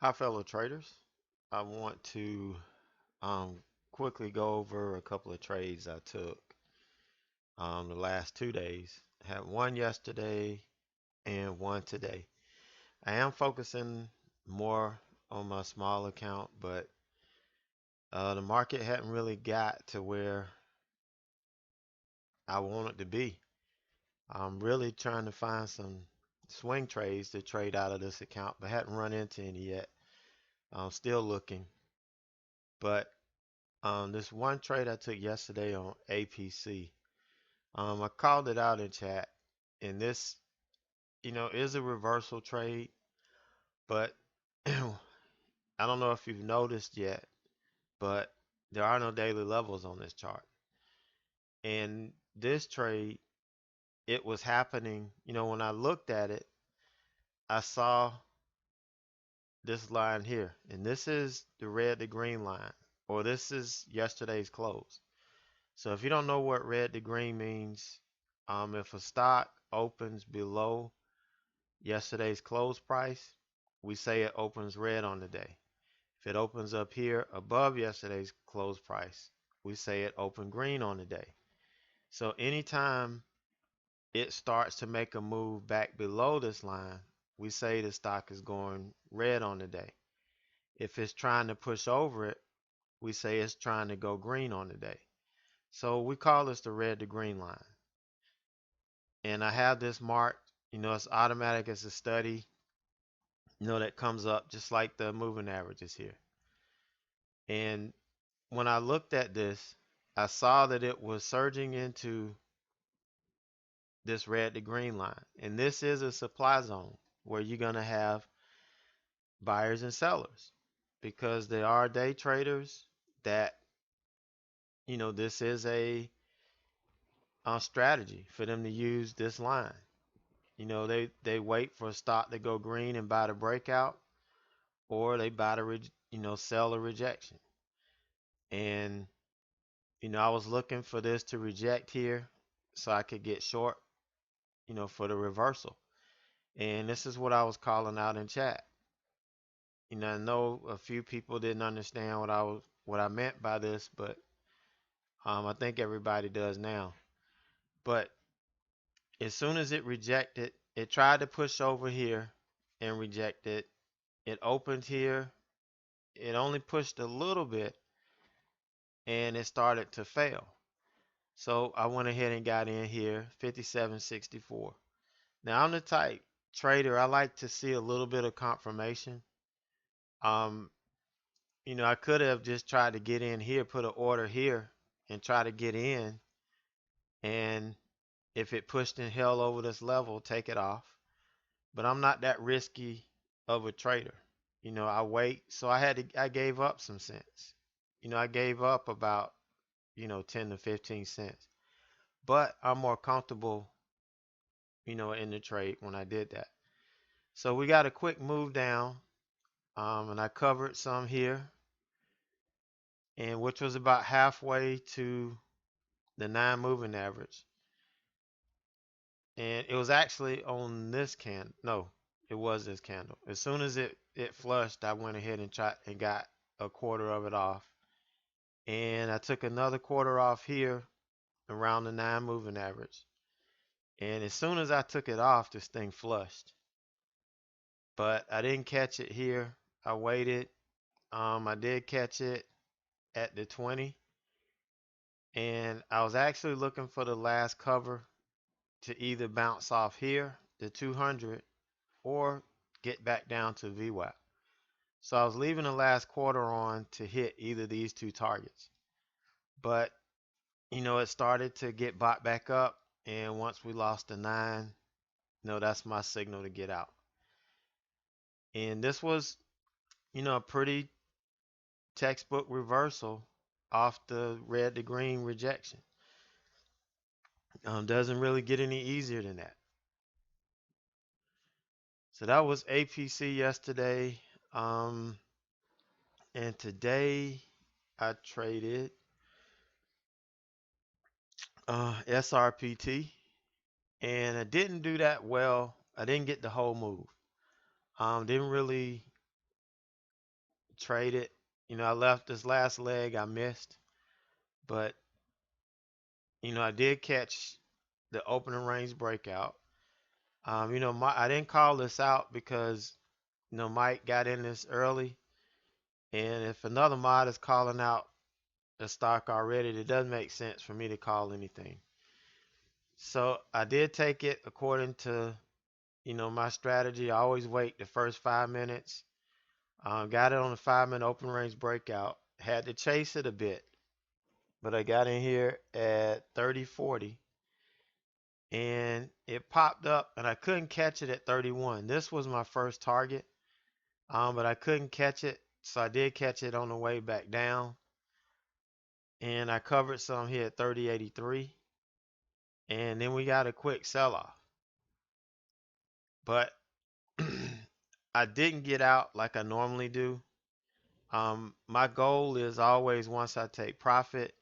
Hi, fellow traders. I want to um, quickly go over a couple of trades I took the last 2 days. I had one yesterday and one today. I am focusing more on my small account, but the market hadn't really got to where I want it to be. I'm really trying to find some swing trades to trade out of this account, but hadn't run into any yet. I'm still looking, but this one trade I took yesterday on APC, I called it out in chat, and this, is a reversal trade, but I don't know if you've noticed yet, but there are no daily levels on this chart. And this trade, it was happening, when I looked at it, I saw this line here, and this is the red to green line, or this is yesterday's close. So if you don't know what red to green means, if a stock opens below yesterday's close price, we say it opens red on the day. If it opens up here above yesterday's close price, we say it opened green on the day. So anytime it starts to make a move back below this line, we say the stock is going red on the day. If it's trying to push over it, we say it's trying to go green on the day. So we call this the red to green line. And I have this marked, it's automatic as a study, that comes up just like the moving averages here. And when I looked at this, I saw that it was surging into this red to green line. And this is a supply zone where you're going to have buyers and sellers because there are day traders that, this is a strategy for them to use this line. They wait for a stock to go green and buy the breakout, or they buy the sell a rejection. And I was looking for this to reject here so I could get short, for the reversal. And this is what I was calling out in chat. I know a few people didn't understand what I meant by this, but I think everybody does now. But as soon as it rejected, it tried to push over here and rejected. It opened here. It only pushed a little bit and it started to fail. So I went ahead and got in here, 57.64. Now I'm the type trader, I like to see a little bit of confirmation. Um, I could have just tried to get in here, put an order here, and try to get in. And if it pushed and held over this level, take it off. But I'm not that risky of a trader. I wait. So I gave up some cents. I gave up about, 10 to 15 cents. But I'm more comfortable, in the trade when I did that. So we got a quick move down, and I covered some here, and which was about halfway to the 9 moving average. And it was actually on this candle. No, it was this candle. As soon as it flushed, I went ahead and tried and got a quarter of it off. And I took another quarter off here around the 9 moving average. And as soon as I took it off, this thing flushed. But I didn't catch it here. I waited. I did catch it at the 20. And I was actually looking for the last cover to either bounce off here, the 200, or get back down to VWAP. So I was leaving the last quarter on to hit either of these two targets. But, it started to get bought back up. And once we lost the 9, that's my signal to get out. And this was, a pretty textbook reversal off the red to green rejection. Doesn't really get any easier than that. So that was APC yesterday. And today I traded SRPT, and I didn't do that well. I didn't get the whole move. Didn't really traded. I left this last leg I missed, but I did catch the opening range breakout. I didn't call this out because Mike got in this early, and if another mod is calling out the stock already, it doesn't make sense for me to call anything. So I did take it according to my strategy. I always wait the first 5 minutes. Got it on the 5-minute open range breakout. Had to chase it a bit, but I got in here at 30.40 and it popped up and I couldn't catch it at 31. This was my first target, but I couldn't catch it, so I did catch it on the way back down, and I covered some here at 30.83, and then we got a quick sell-off. But I didn't get out like I normally do. My goal is always, once I take profit,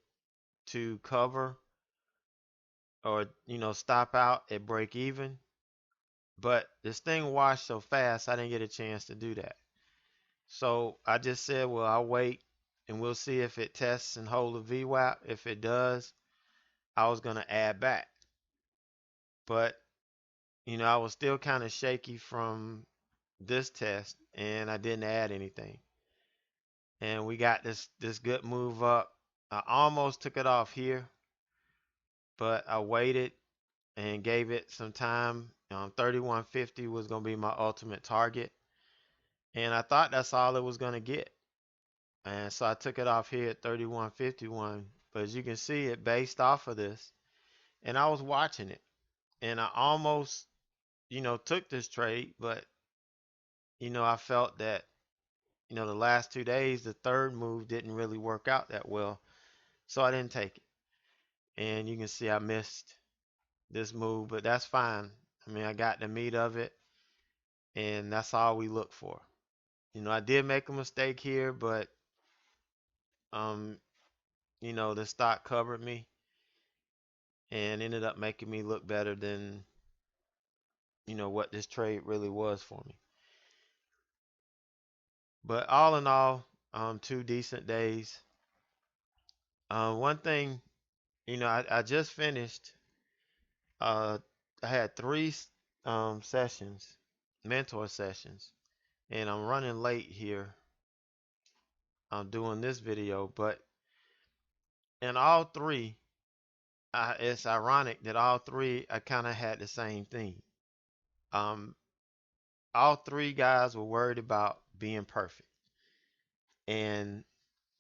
to cover or stop out at break even. But this thing washed so fast I didn't get a chance to do that. So I just said, well, I'll wait and we'll see if it tests and hold a VWAP. If it does, I was going to add back. But I was still kind of shaky from this test and I didn't add anything. And we got this good move up. I almost took it off here, but I waited and gave it some time. 31.50 was going to be my ultimate target, and I thought that's all it was going to get. And so I took it off here at 31.51. But as you can see, it based off of this, and I was watching it, and I almost took this trade, but I felt that the last 2 days, the third move didn't really work out that well, so I didn't take it. And you can see I missed this move, but that's fine. I mean, I got the meat of it, and that's all we look for. I did make a mistake here, but the stock covered me and ended up making me look better than what this trade really was for me. But all in all, 2 decent days. One thing, I just finished. I had 3 sessions, mentor sessions, and I'm running late here. I'm doing this video, but in all 3, it's ironic that all 3 I kind of had the same thing. All 3 guys were worried about being perfect, and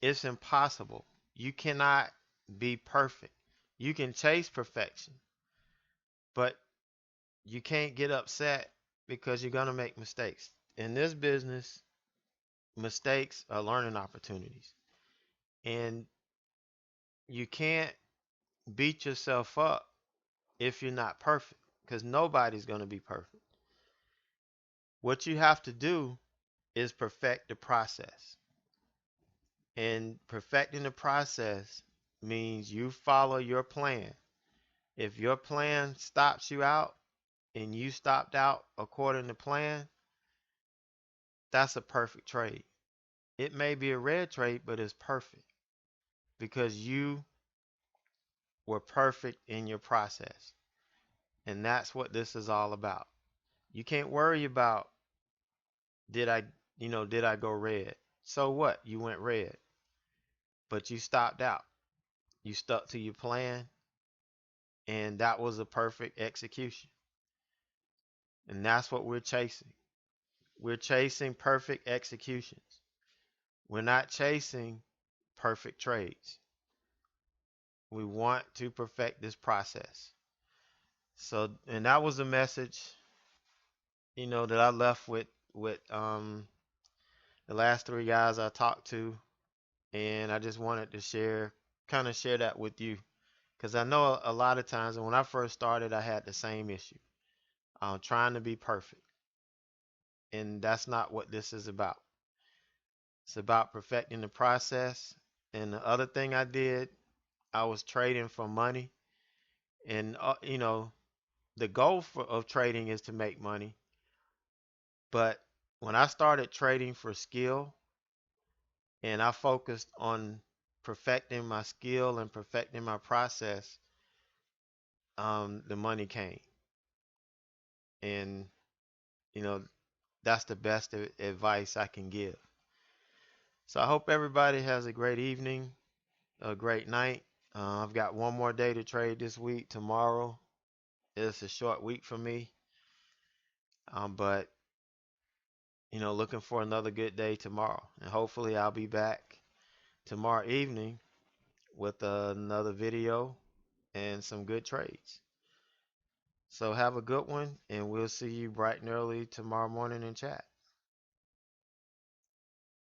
it's impossible. You cannot be perfect. You can chase perfection, but you can't get upset because you're going to make mistakes. In this business, mistakes are learning opportunities, and you can't beat yourself up if you're not perfect, because nobody's going to be perfect. What you have to do is perfect the process. And perfecting the process means you follow your plan. If your plan stops you out and you stopped out according to plan, that's a perfect trade. It may be a red trade, but it's perfect because you were perfect in your process. And that's what this is all about. You can't worry about, did I go red? So what? You went red, but you stopped out. You stuck to your plan, and that was a perfect execution. And that's what we're chasing. We're chasing perfect executions. We're not chasing perfect trades. We want to perfect this process. So, and that was the message, that I left with the last 3 guys I talked to, and I just wanted to kind of share that with you, because I know a lot of times, and when I first started, I had the same issue, trying to be perfect, and that's not what this is about. It's about perfecting the process. And the other thing I did, I was trading for money, and the goal of trading is to make money. But when I started trading for skill, and I focused on perfecting my skill and perfecting my process, the money came. And, you know, that's the best advice I can give. So I hope everybody has a great evening, a great night. I've got one more day to trade this week. Tomorrow is a short week for me. But, looking for another good day tomorrow. And hopefully I'll be back tomorrow evening with another video and some good trades. So have a good one, and we'll see you bright and early tomorrow morning in chat.